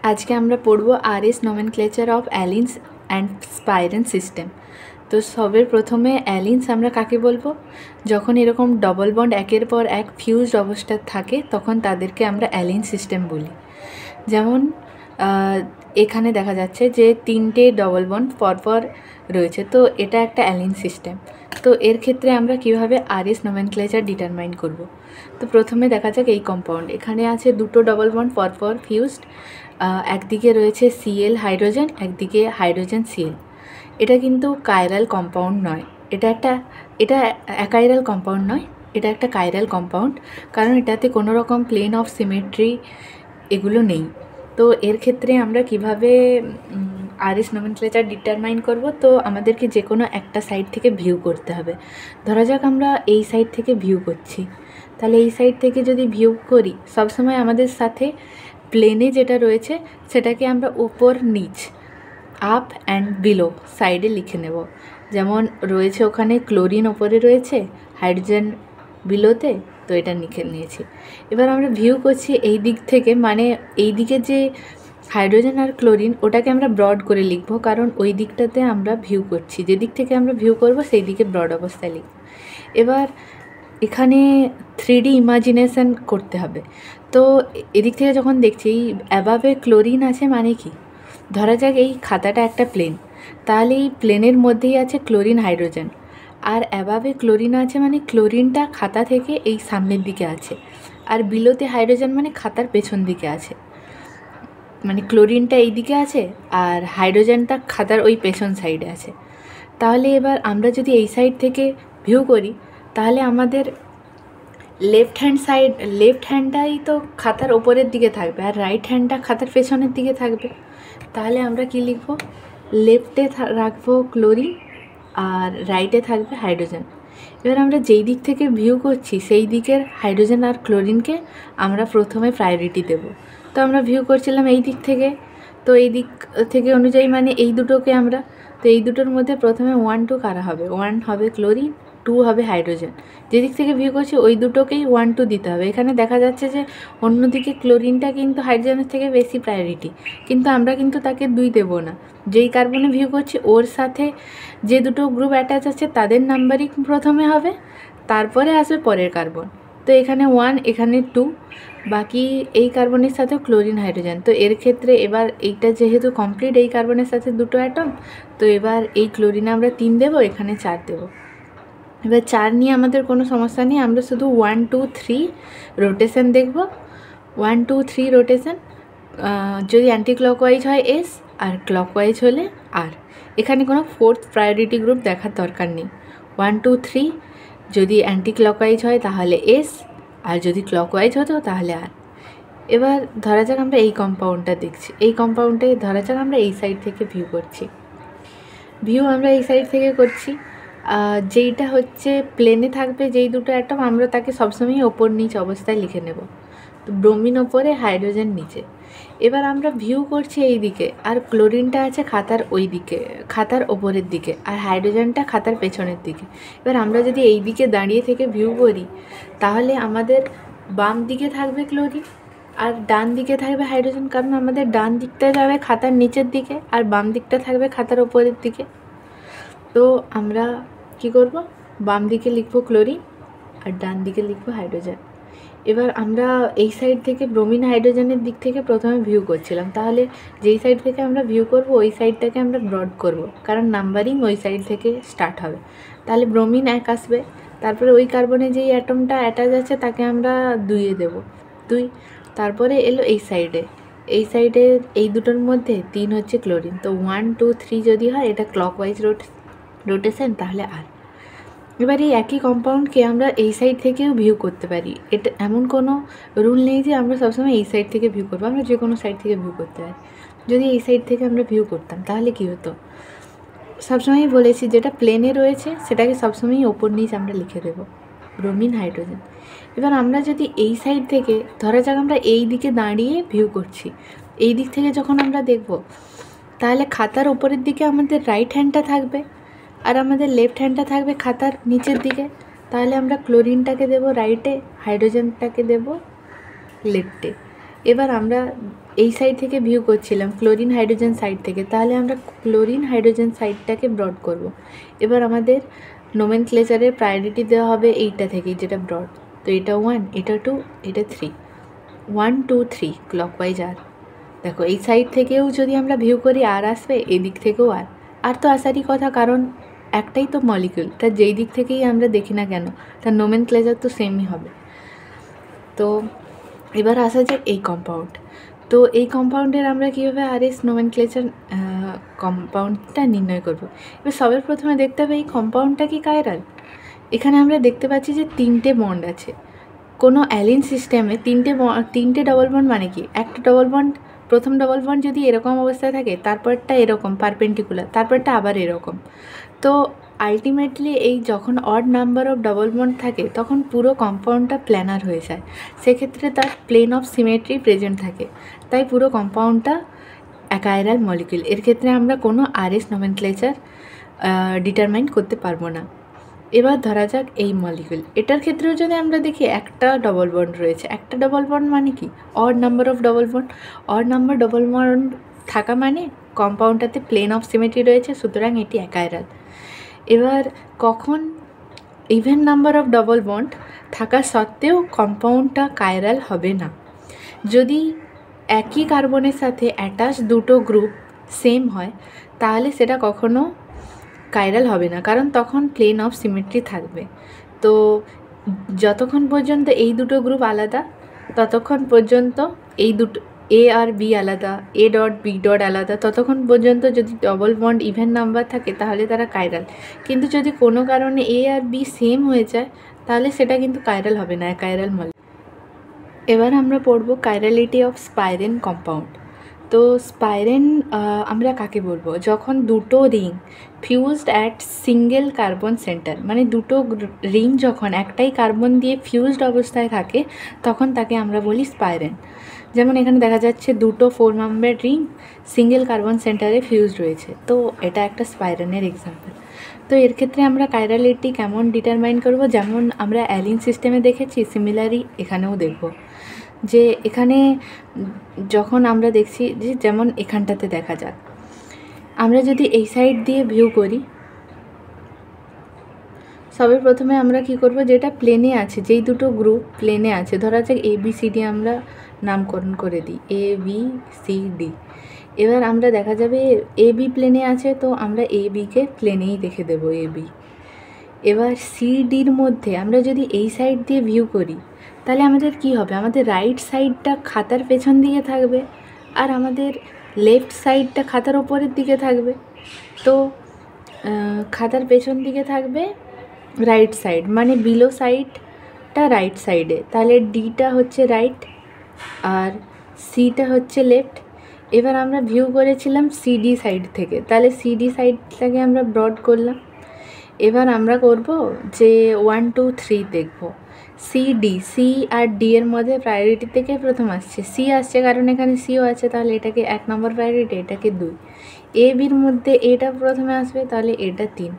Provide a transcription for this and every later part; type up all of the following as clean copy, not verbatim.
आज के আমরা পড়ব আরএস nomenclature of allenes and spirane system. তো সবের প্রথমে অ্যালিনস আমরা কাকে বলবো? যখন এরকম ডবল বন্ড একের পর এক ফিউজড অবস্থায় থাকে তখন তাদেরকে আমরা অ্যালিন সিস্টেম বলি। যেমন এখানে দেখা যাচ্ছে যে 3টে ডবল বন্ড পরপর রয়েছে, তো এটা একটা অ্যালিন সিস্টেম। তো এর ক্ষেত্রে আমরা কিভাবে আরএস nomenclature ডিটারমাইন করব? তো প্রথমে দেখা যাক এই কম্পাউন্ড। এখানে আছে দুটো ডবল বন্ড পরপর ফিউজড, একদিকে রয়েছে সিএল হাইড্রোজেন, একদিকে হাইড্রোজেন সিএল। এটা কিন্তু কাইরাল কম্পাউন্ড নয়, এটা অ্যাকাইরাল কম্পাউন্ড নয়, এটা একটা কাইরাল কম্পাউন্ড, কারণ এটাতে কোনো রকম প্লেন অফ সিমেট্রি এগুলো নেই। তো এর ক্ষেত্রে আমরা কিভাবে আরএস nomenclature ডিটারমাইন করব? তো আমাদেরকে যে কোনো একটা সাইড থেকে ভিউ করতে হবে। ধরা যাক আমরা এই সাইড থেকে ভিউ করছি, তাহলে এই সাইড থেকে যদি ভিউ করি সবসময় আমাদের সাথে প্লেনে যেটা রয়েছে সেটাকে আমরা উপর নিচ, আপ অ্যান্ড বিলো সাইডে লিখে নেব। যেমন রয়েছে ওখানে ক্লোরিন ওপরে রয়েছে, হাইড্রোজেন বিলোতে, তো এটা লিখে নিয়েছি। এবার আমরা ভিউ করছি এই দিক থেকে, মানে এই দিকে যে হাইড্রোজেন আর ক্লোরিন ওটাকে আমরা ব্রড করে লিখব, কারণ ওই দিকটাতে আমরা ভিউ করছি, যে দিক থেকে আমরা ভিউ করব সেই দিকে ব্রড অবস্থায় লিখব। এবার এখানে 3D ইমাজিনেশন করতে হবে। তো এদিক থেকে যখন দেখছি অ্যাবাভে ক্লোরিন আছে, মানে কি? ধরা যাক এই খাতাটা একটা প্লেন, তাহলে এই প্লেনের মধ্যেই আছে ক্লোরিন হাইড্রোজেন, আর অ্যাবাভে ক্লোরিন আছে মানে ক্লোরিনটা খাতা থেকে এই সামনের দিকে আছে, আর বিলোতে হাইড্রোজেন মানে খাতার পেছন দিকে আছে, মানে ক্লোরিনটা এই দিকে আছে আর হাইড্রোজেনটা খাতার ওই পেছন সাইডে আছে। তাহলে এবার আমরা যদি এই সাইড থেকে ভিউ করি তাহলে আমাদের লেফট হ্যান্ডটাই তো খাতার ওপরের দিকে থাকবে আর রাইট হ্যান্ডটা খাতার পেছনের দিকে থাকবে। তাহলে আমরা কি লিখব? লেফটে রাখবো ক্লোরিন আর রাইটে থাকবে হাইড্রোজেন। এবার আমরা যেই দিক থেকে ভিউ করছি সেই দিকের হাইড্রোজেন আর ক্লোরিনকে আমরা প্রথমে প্রায়োরিটি দেব। তো আমরা ভিউ করছিলাম এই দিক থেকে, তো এই দিক থেকে অনুযায়ী মানে এই দুটোকে আমরা, তো এই দুটোর মধ্যে প্রথমে 1 2 কারা হবে? 1 হবে ক্লোরিন, 2 হবে হাইড্রোজেন। যেদিক থেকে ভিউ করছি ওই দুটোকেই 1 2 দিতে হবে। এখানে দেখা যাচ্ছে যে অন্যদিকে ক্লোরিনটা কিন্তু হাইড্রোজেনের থেকে বেশি প্রায়োরিটি, কিন্তু আমরা কিন্তু তাকে 2 দেবো না। যেই কার্বনে ভিউ করছি ওর সাথে যে দুটো গ্রুপ অ্যাটাচ আছে তাদের নাম্বারিং প্রথমে হবে, তারপরে আসবে পরের কার্বন। তো এখানে 1, এখানে 2, বাকি এই কার্বনের সাথে ক্লোরিন হাইড্রোজেন। তো এর ক্ষেত্রে এবার এইটা যেহেতু কমপ্লিট, এই কার্বনের সাথে দুটো অ্যাটম, তো এবার এই ক্লোরিনে আমরা 3 দেবো, এখানে 4 দেবো। এবার 4 নিয়ে আমাদের কোনো সমস্যা নেই, আমরা শুধু 1 2 3 রোটেশন দেখব। 1 2 3 রোটেশন, যদি অ্যান্টি ক্লকওয়াইজ হয় এস আর ক্লকওয়াইজ হলে আর। এখানে কোনো ফোর্থ প্রায়োরিটি গ্রুপ দেখার দরকার নেই। 1 2 3 যদি অ্যান্টি ক্লকওয়াইজ হয় তাহলে এস, আর যদি ক্লকওয়াইজ হতো তাহলে আর। এবার ধরা যাক আমরা এই কম্পাউন্ডটা দেখছি, এই কম্পাউন্ডে ধরা যাক আমরা এই সাইড থেকে ভিউ করছি, ভিউ আমরা এই সাইড থেকে করছি। যেইটা হচ্ছে প্লেনে থাকবে যেই দুটো অ্যাটম আমরা তাকে সবসময় ওপর নিচ অবস্থায় লিখে নেব। তো ব্রোমিন ওপরে, হাইড্রোজেন নিচে। এবার আমরা ভিউ করছি এই দিকে, আর ক্লোরিনটা আছে খাতার ওই দিকে, খাতার ওপরের দিকে, আর হাইড্রোজেনটা খাতার পেছনের দিকে। এবার আমরা যদি এই দিকে দাঁড়িয়ে থেকে ভিউ করি তাহলে আমাদের বাম দিকে থাকবে ক্লোরিন আর ডান দিকে থাকবে হাইড্রোজেন, কারণ আমাদের ডান দিকটা যাবে খাতার নিচের দিকে আর বাম দিকটা থাকবে খাতার ওপরের দিকে। তো আমরা কি করব? বাম দিকে লিখব ক্লোরিন আর ডান দিকে লিখব হাইড্রোজেন। এবার আমরা এই সাইড থেকে ব্রোমিন হাইড্রোজেনের দিক থেকে প্রথমে ভিউ করছিলাম, তাহলে যেই সাইড থেকে আমরা ভিউ করব ওই সাইডটাকে আমরা ব্রড করব, কারণ নাম্বারিং ওই সাইড থেকে স্টার্ট হবে। তাহলে ব্রোমিন 1 আসবে, তারপরে ওই কার্বনে যেই অ্যাটমটা অ্যাটাচ আছে তাকে আমরা 2 দেব, 2। তারপরে এলো এই সাইডে, এই সাইডে এই দুটোর মধ্যে 3 হচ্ছে ক্লোরিন। তো 1 2 3 যদি হয় এটা ক্লকওয়াইজ রোটেশন, তাহলে আর। এবার এই একই কম্পাউন্ডকে আমরা এই সাইড থেকেও ভিউ করতে পারি, এটা এমন কোনো রুল নেই যে আমরা সবসময় এই সাইড থেকে ভিউ করবো, আমরা যে কোনো সাইড থেকে ভিউ করতে পারি। যদি এই সাইড থেকে আমরা ভিউ করতাম তাহলে কী হতো? সবসময়ই বলেছি যেটা প্লেনে রয়েছে সেটাকে সবসময়ই ওপর নিচ আমরা লিখে দেবো, ব্রোমিন হাইড্রোজেন। এবার আমরা যদি এই সাইড থেকে, ধরা যাক আমরা এই দিকে দাঁড়িয়ে ভিউ করছি, এই দিক থেকে যখন আমরা দেখব তাহলে খাতার ওপরের দিকে আমাদের রাইট হ্যান্ডটা থাকবে আর আমাদের লেফট হ্যান্ডটা থাকবে খাতার নিচের দিকে। তাহলে আমরা ক্লোরিনটাকে দেব রাইটে, হাইড্রোজেনটাকে দেব লেফটে। এবার আমরা এই সাইড থেকে ভিউ করছিলাম ক্লোরিন হাইড্রোজেন সাইড থেকে, তাহলে আমরা ক্লোরিন হাইড্রোজেন সাইডটাকে ব্রড করব। এবার আমাদের নোমেনক্লেচারের প্রায়োরিটি দেওয়া হবে এইটা থেকেই, যেটা ব্রড। তো এটা 1, এটা 2, এটা 3, 1 2 3 ক্লকওয়াইজ। আর দেখো এই সাইড থেকেও যদি আমরা ভিউ করি আর আসবে, এদিক থেকেও আর তো আসারই কথা, কারণ একটাই তো মলিকিউল, তার যেই দিক থেকেই আমরা দেখি না কেন তার নোমেনক্লেচার তো সেমই হবে। তো এবার আসা যাক এই কম্পাউন্ড। তো এই কম্পাউন্ডের আমরা কীভাবে আরএস নোমেনক্লেচার কম্পাউন্ডটা নির্ণয় করব। এবার সবার প্রথমে দেখতে হবে এই কম্পাউন্ডটা কি কাইরাল। এখানে আমরা দেখতে পাচ্ছি যে 3টে বন্ড আছে। কোনো অ্যালিন সিস্টেমে 3টে ডবল বন্ড মানে কি, একটা ডবল বন্ড, প্রথম ডবল বন্ড যদি এরকম অবস্থায় থাকে, তারপরটা এরকম পারপেন্ডিকুলার, তারপরটা আবার এরকম। তো আলটিমেটলি এই যখন odd number of double bond থাকে তখন পুরো কম্পাউন্ডটা প্ল্যানার হয়ে যায়, সেক্ষেত্রে তার প্লেন অফ সিমেট্রি প্রেজেন্ট থাকে, তাই পুরো কম্পাউন্ডটা অ্যাকাইরাল মলিকিউল। এর ক্ষেত্রে আমরা কোনো আরএস নোমেনক্লেচার ডিটারমাইন করতে পারবো না। এবার ধরা যাক এই মলিকিউল, এটার ক্ষেত্রেও যদি আমরা দেখি একটা ডবল বন্ড রয়েছে। একটা ডবল বন্ড মানে কি, odd number of double bond. Odd number double bond থাকা মানে কম্পাউন্ডটাতে প্লেন অফ সিমেট্রি রয়েছে, সুতরাং এটি অ্যাকাইরাল। এবার কখন even number of double bond থাকা সত্ত্বেও কম্পাউন্ডটা কাইরাল হবে না, যদি একই কার্বনের সাথে অ্যাটাচ দুটো গ্রুপ সেম হয়, তাহলে সেটা কখনো কাইরাল হবে না, কারণ তখন প্লেন অফ সিমেট্রি থাকবে। তো যতক্ষণ পর্যন্ত এই দুটো গ্রুপ আলাদা, ততক্ষণ পর্যন্ত এই দুটো এ আর বি আলাদা, এ ডট বি ডট আলাদা, ততক্ষণ পর্যন্ত যদি ডবল বন্ড ইভেন নাম্বার থাকে তাহলে তারা কাইরাল। কিন্তু যদি কোনো কারণে এ আর বি সেম হয়ে যায় তাহলে সেটা কিন্তু কাইরাল হবে না, কাইরাল মলিকিউল। এবার আমরা পড়ব কাইরালিটি অফ স্পাইরেন কম্পাউন্ড। তো স্পাইরেন আমরা কাকে বলবো, যখন দুটো ring fused at single carbon centre, মানে দুটো রিং যখন একটাই কার্বন দিয়ে ফিউজড অবস্থায় থাকে তখন তাকে আমরা বলি স্পাইরেন। যেমন এখানে দেখা যাচ্ছে দুটো 4 মেম্বার রিং সিঙ্গেল কার্বন সেন্টারে ফিউজড রয়েছে, তো এটা একটা স্পাইরেনের এক্সাম্পল। তো এর ক্ষেত্রে আমরা কাইরালিটি কেমন ডিটারমাইন করব, যেমন আমরা অ্যালিন সিস্টেমে দেখেছি, সিমিলারই এখানেও দেখব। যে এখানে যখন আমরা দেখছি যে যেমন এখানটাতে দেখা যাক, আমরা যদি এই সাইড দিয়ে ভিউ করি, সবে প্রথমে আমরা কি করব, যেটা প্লেনে আছে, যেই দুটো গ্রুপ প্লেনে আছে, ধরা যাক ABCD আমরা নামকরণ করে দিই, ABCD। এবার আমরা দেখা যাবে AB প্লেনে আছে, তো আমরা ABকে প্লেনেই দেখে দেব AB। এবার CDর মধ্যে আমরা যদি এই সাইড দিয়ে ভিউ করি, তাহলে আমাদের কি হবে, আমাদের রাইট সাইডটা খাতার পেছন দিকে থাকবে আর আমাদের লেফট সাইডটা খাতার ওপরের দিকে থাকবে। তো খাতার পেছন দিকে থাকবে রাইট সাইড, মানে বিলো সাইডটা রাইট সাইডে, তাহলে ডিটা হচ্ছে রাইট আর সিটা হচ্ছে লেফট। এবার আমরা ভিউ করেছিলাম CD সাইড থেকে, তাহলে CD সাইডটাকে আমরা ব্রড করলাম। এবার আমরা করব যে 1 2 3 দেখব। সি আর ডি এর মধ্যে প্রায়োরিটি থেকে প্রথম আসছে, সি আসছে কারণ এখানে সিও আছে, তাহলে এটাকে 1 নম্বর প্রায়োরিটি, এটাকে 2। বির মধ্যে এটা প্রথমে আসবে, তাহলে এটা 3।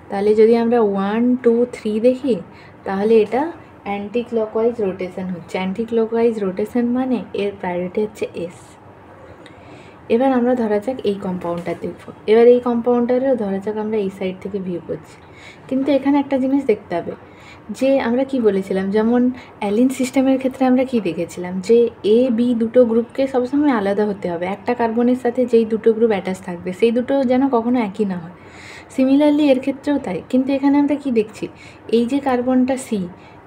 তাহলে যদি আমরা 1 2 3 দেখি, তাহলে এটা অ্যান্টি ক্লকওয়াইজ রোটেশন হচ্ছে। অ্যান্টি ক্লকওয়াইজ রোটেশন মানে এর প্রায়োরিটি হচ্ছে S। এবার আমরা ধরা যাক এই কম্পাউন্ডটা দেখব। এবার এই কম্পাউন্ডটারও ধরা যাক আমরা এই সাইড থেকে ভিউ করছি, কিন্তু এখানে একটা জিনিস দেখতে হবে যে আমরা কি বলেছিলাম, যেমন অ্যালিন সিস্টেমের ক্ষেত্রে আমরা কি দেখেছিলাম যে AB দুটো গ্রুপকে সবসময় আলাদা হতে হবে, একটা কার্বনের সাথে যেই দুটো গ্রুপ অ্যাটাচ থাকবে সেই দুটো যেন কখনো একই না হয়। সিমিলারলি এর ক্ষেত্রেও তাই, কিন্তু এখানে আমরা কি দেখছি, এই যে কার্বনটা C,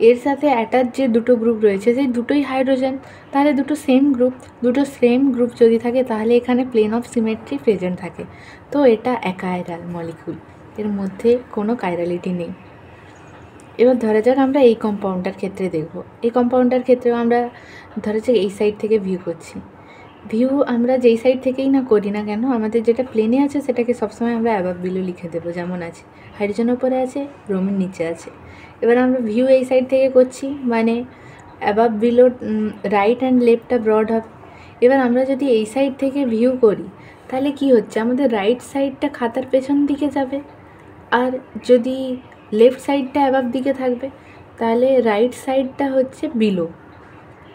এর সাথে অ্যাটাচ যে দুটো গ্রুপ রয়েছে সেই দুটোই হাইড্রোজেন, তাহলে দুটো সেম গ্রুপ যদি থাকে তাহলে এখানে প্লেন অফ সিমেট্রি প্রেজেন্ট থাকে, তো এটা অ্যাকাইরাল মলিকিউল, এর মধ্যে কোনো কাইরালিটি নেই। এবার ধরা যাক আমরা এই কম্পাউন্ডটার ক্ষেত্রে দেখব। এই কম্পাউন্ডটার ক্ষেত্রেও আমরা ধরা যাক এই সাইড থেকে ভিউ করছি। ভিউ আমরা যেই সাইড থেকেই না করি না কেন, আমাদের যেটা প্লেনে আছে সেটাকে সবসময় আমরা অ্যাবাভ বিলো লিখে দেবো, যেমন আছে হাইড্রোজেন ওপরে আছে, ব্রোমিন নিচে আছে। এবার আমরা ভিউ এই সাইড থেকে করছি, মানে অ্যাবাভ বিলো রাইট অ্যান্ড লেফটটা ব্রড হবে। এবার আমরা যদি এই সাইড থেকে ভিউ করি তাহলে কি হচ্ছে, আমাদের রাইট সাইডটা খাতার পেছন দিকে যাবে, আর যদি লেফট সাইডটা অ্যাবাভ দিকে থাকবে তাহলে রাইট সাইডটা হচ্ছে বিলো।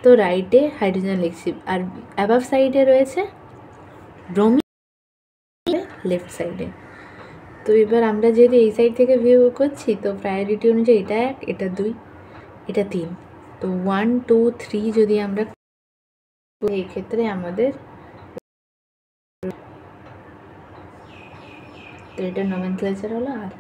তো রাইটে হাইড্রোজেন লিখছি, আর অ্যাবাভ সাইডে রয়েছে ব্রোমিন, লেফট সাইডে। তো এবার আমরা যেহেতু এই সাইড থেকে ভিউ করছি, তো প্রায়োরিটি অনুযায়ী এটা 1, এটা 2, এটা 3। তো 1 2 3 যদি আমরা, এই ক্ষেত্রে আমাদের, তো এটা নমেনক্লেচার হলো। আর